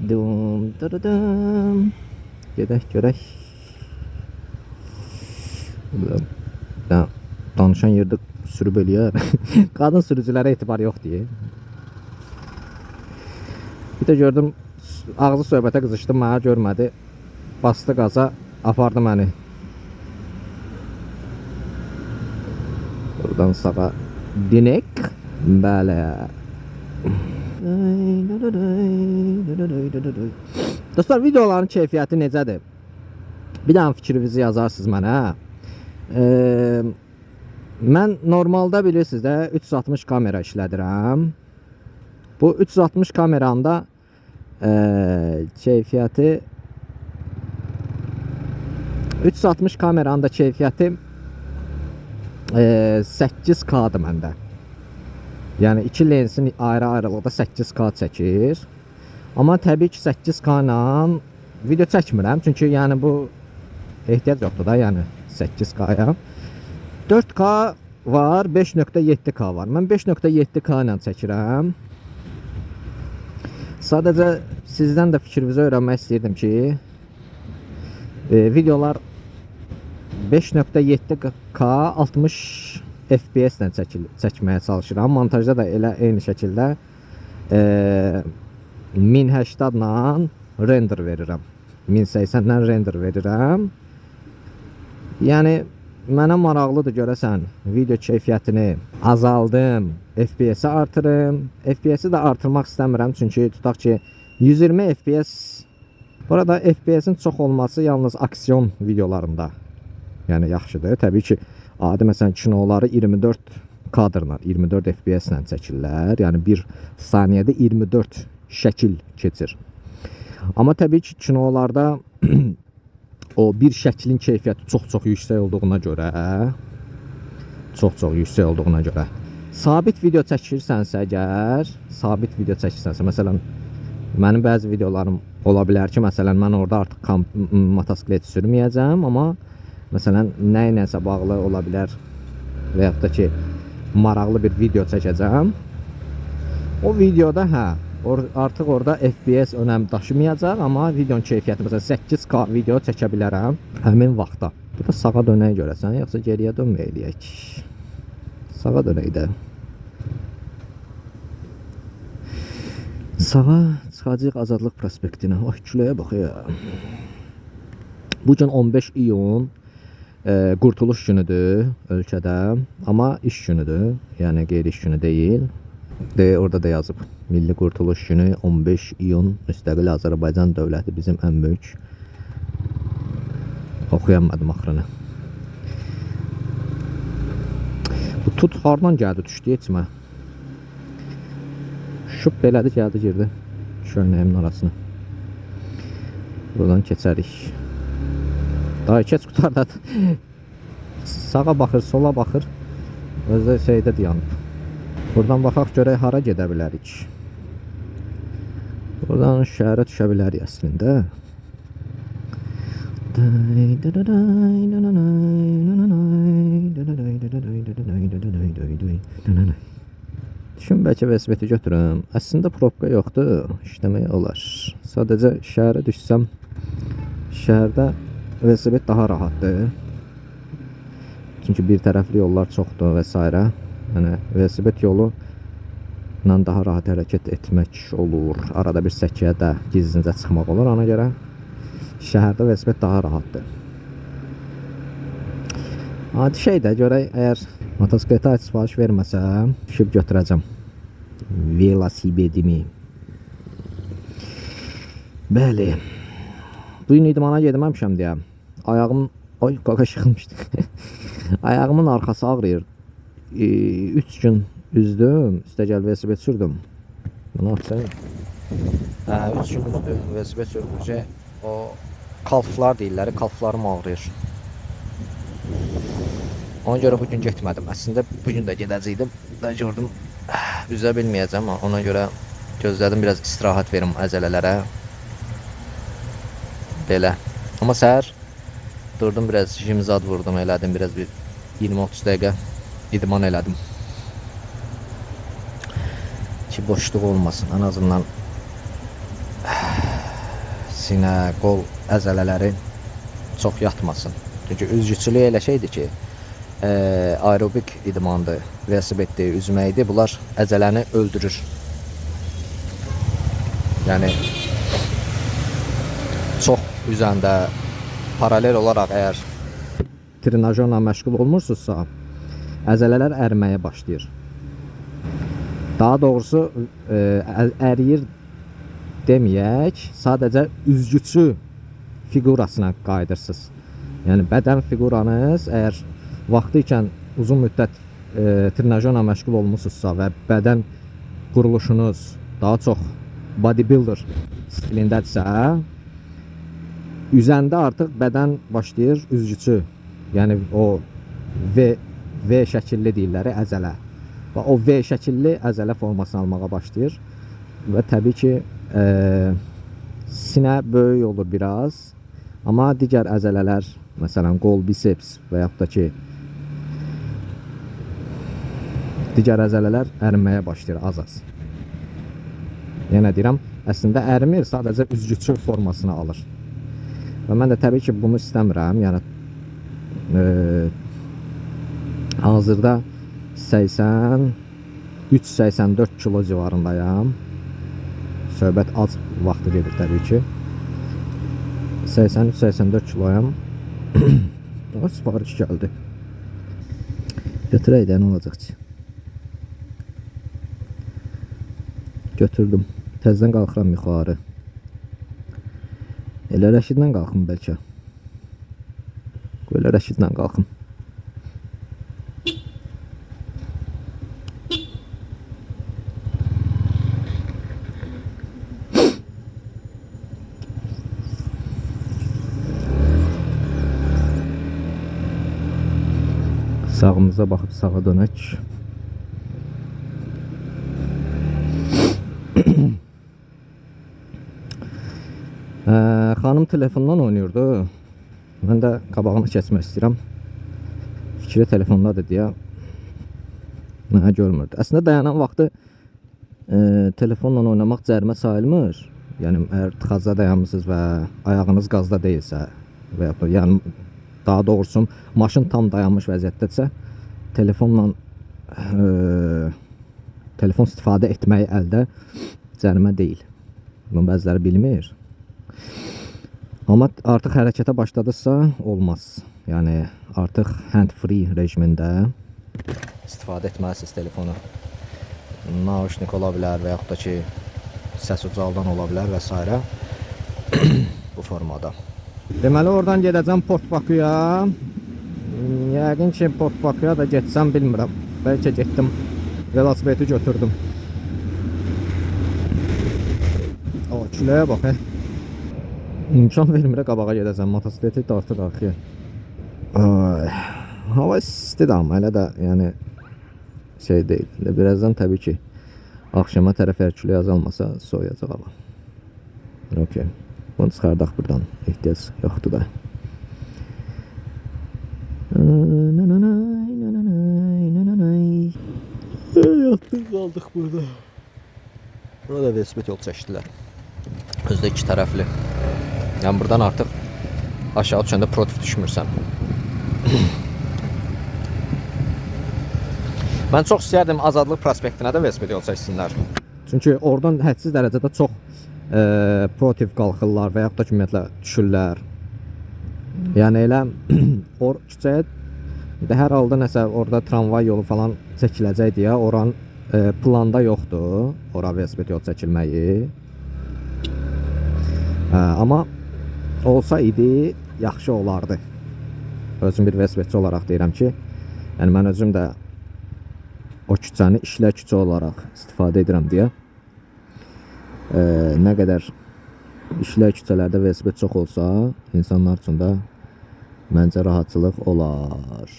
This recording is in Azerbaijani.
Dum dum. Gedək görək. Ya, danışan yerdə sürüb eləyər. Qadın sürücülərə etibar yox deyə. Bir də gördüm ağzı söhbətə qızışdı, mənə görmədi. Bastı qaza, apardı məni. Buradan sağa dinək. Bəli. Dostlar, videoların keyfiyyəti necədir? Bir dənə fikrinizi yazarsınız mənə. Mən normalda bilirsiniz də 360 kamera işlədirəm. Bu 360 kameranda keyfiyyəti 360 kameranın da keyfiyyəti 8K'dır məndə. Yəni iki lensin ayrı-ayrılıqda 8K çəkir. Amma təbii ki 8K ilə video çəkmirəm. Çünki yəni bu ehtiyac yoxdur da, yəni 8K'ya. 4K var, 5.7K var. Mən 5.7K ilə çəkirəm. Sadəcə sizdən də fikrinizi öyrənmək istəyirdim ki, videolar 5.7K 60 FPS ilə çəkməyə çalışıram. Montajda da elə eyni şəkildə 1080 ilə render verirəm. 1080 ilə render verirəm. Yəni mənə maraqlıdır görəsən video keyfiyyətini azaldım, FPS-i artırım. FPS-i də artırmaq istəmirəm çünki tutaq ki 120 FPS. Burada FPS-in çox olması yalnız aksiyon videolarında yəni yaxşıdır. Təbii ki adi məsələn kinoları 24 kadrla, 24 FPS ilə çəkirlər. Yəni bir saniyədə 24 şəkil keçir. Amma təbii ki kinolarda o bir şəklin keyfiyyəti çox-çox yüksək olduğuna görə, sabit video çəkirsənsə əgər, məsələn mənim bəzi videolarım ola bilər ki, məsələn mən orada artıq motosiklet sürməyəcəm, amma məsələn nə iləsə bağlı ola bilər və yaxud da ki maraqlı bir video çəkəcəm. O videoda artıq orada FPS önəm daşımayacaq, amma videonun keyfiyyəti məsələn 8K video çəkə bilərəm həmin vaxtda. Bu da sağa dönək görəsən, yoxsa geriyə dönməyək. Sağa dönək də. Sağa çıxacaq Azadlıq prospektinə. Ay küləyə bax ya. Bugün 15 iyun qurtuluş günüdür ölkədə, amma iş günüdür, yəni qeyri-iş günü deyil. Orada da yazıb Milli Qurtuluş günü 15 iyun müstəqil Azərbaycan dövləti bizim ən böyük. Oxuyamadım axırını. Bu tut hardan gəldi düşdü içmə. Şup belədi gəldi girdi şöynəyimin arasına. Buradan keçərik. Daha keç qutardadır. Sağa baxır, sola baxır. Özü şeydə dayanıb. Buradan baxaq görək hara gedə bilərik. Buradan şəhərə düşə bilərik əslində. Düşün bəlkə velosipedi götürüm. Əslində probka yoxdur, işləmək olar. Sadəcə şəhərə düşsəm, şəhərdə velosiped daha rahatdır. Çünki bir tərəfli yollar çoxdur və s. Yəni velosiped yolu ilə daha rahat hərəkət etmək olur. Arada bir səkiyə də gizlincə çıxmaq olur. Ona görə şəhərdə velosiped daha rahatdır. Adi şey də görək, əgər motosikleta sifariş verməsəm, düşüb götürəcəm velosipedimi. Bəli. Bu gün idmana gedməmişəm deyə. Ayağım, ay qaqa yıxılmışdı. Ayağımın arxası ağrıyır. 3 gün üzdüm, üstəgəl velosiped sürdüm. Bunu açayım. 3 gün üzdüm, velosiped sürdüm. O kalflar deyirlər, kalflarım ağrıyır. Ona görə bugün getmədim. Əslində bugün də gedəcəydim. Da gördüm, üzə bilməyəcəm. Ona görə gözlədim, biraz istirahət verim əzələlərə. Belə. Amma səhər durdum, biraz jimzad vurdum, elədim, biraz bir 20-30 dəqiqə idman elədim. Ki boşluq olmasın, en azından sinə, qol əzələləri çox yatmasın. Çünki üzgüçülük elə şeydir ki, aerobik idmandır, velosipeddir, üzməkdir. Bunlar əzələni öldürür. Yəni çox üzəndə paralel olaraq əgər trenajörlə məşğul olmursunuzsa, əzələlər əriməyə başlayır. Daha doğrusu əriyir deməyək, sadəcə üzgüçü figurasına qayıdırsınız. Yəni bədən figuranız əgər vaxtı ikən uzun müddət trenajörlə məşğul olmusunuzsa və bədən quruluşunuz daha çox bodybuilder stilindədirsə, üzəndə artıq bədən başlayır üzgüçü, yəni o V şəkilli deyirlər əzələ. Və o V şəkilli əzələ formasını almağa başlayır və təbii ki sinə böyük olur biraz, amma digər əzələlər, məsələn qol, biceps və yaxud da ki digər əzələlər əriməyə başlayır az-az. Yenə deyirəm, əslində ərimir, sadəcə üzgüçü formasını alır. Və mən də təbii ki bunu istəmirəm. Yəni hazırda 83-84 kilo civarındayam. Söhbət az vaxtı gedir təbii ki. 83-84 kiloyam. O sifariş gəldi. Götürək də nə olacaq ki? Götürdüm. Təzədən qalxıram yuxarı. Elə Rəşidlə qalxım bəlkə. Elə Rəşidlə qalxım. Sağımıza baxıb sağa dönək. Xanım telefondan oynayırdı. Mən də qabağını keçmək istəyirəm. Fikri telefondadır deyə mənə görmürdü. Əslində dayanan vaxtı telefonla oynamaq cərimə sayılmır. Yəni əgər tıxacda dayanmışsınız və ayağınız qazda deyilsə və yəni daha doğrusu maşın tam dayanmış vəziyyətdədirsə, telefon istifadə etmək əldə cərimə deyil. Bunu bəziləri bilmir. Amma artıq hərəkətə başladısa olmaz. Yəni artıq hand-free rejimində istifadə etməlisiniz telefonu. Naushnik ola bilər və yaxud da ki səs ucaldan ola bilər və s. Bu formada. Deməli oradan gedəcəm Port Bakıya. Yəqin ki Port Bakıya da getsəm bilmirəm. Bəlkə getdim. Velosipedi götürdüm. O küləyə bax. İmkan vermirə qabağa gedəcəm. Motosikleti dartır arxaya. Hava istidir amma elə də yəni şey deyil. Birazdan təbii ki axşama tərəf əgər külək azalmasa soyuyacaq hava. Okay. Bunu çıxardaq buradan. Ehtiyac yoxdur da. Yatdıq qaldıq burada. Burada velosiped yol çəkdilər. Özdə iki tərəfli. Yəni buradan artıq aşağı düşəndə protif düşmürsən. Mən çox istəyərdim Azadlıq prospektinə də velosiped yol çəksinlər. Çünki oradan hədsiz dərəcədə çox protif qalxırlar və yaxud da ümumiyyətlə düşürlər. Yəni elə küçəyə hər halda nəsə orada tramvay yolu falan çəkiləcək deyə oranın planda yoxdur. Ora velosiped yol çəkilməyi. Amma olsa idi yaxşı olardı. Özüm bir velosipedçi olaraq deyirəm ki, yəni mən özüm də o küçəni işlə küçə olaraq istifadə edirəm deyə. Nə qədər işlə küçələrdə velosiped çox olsa, insanlar üçün də məncə rahatçılıq olar.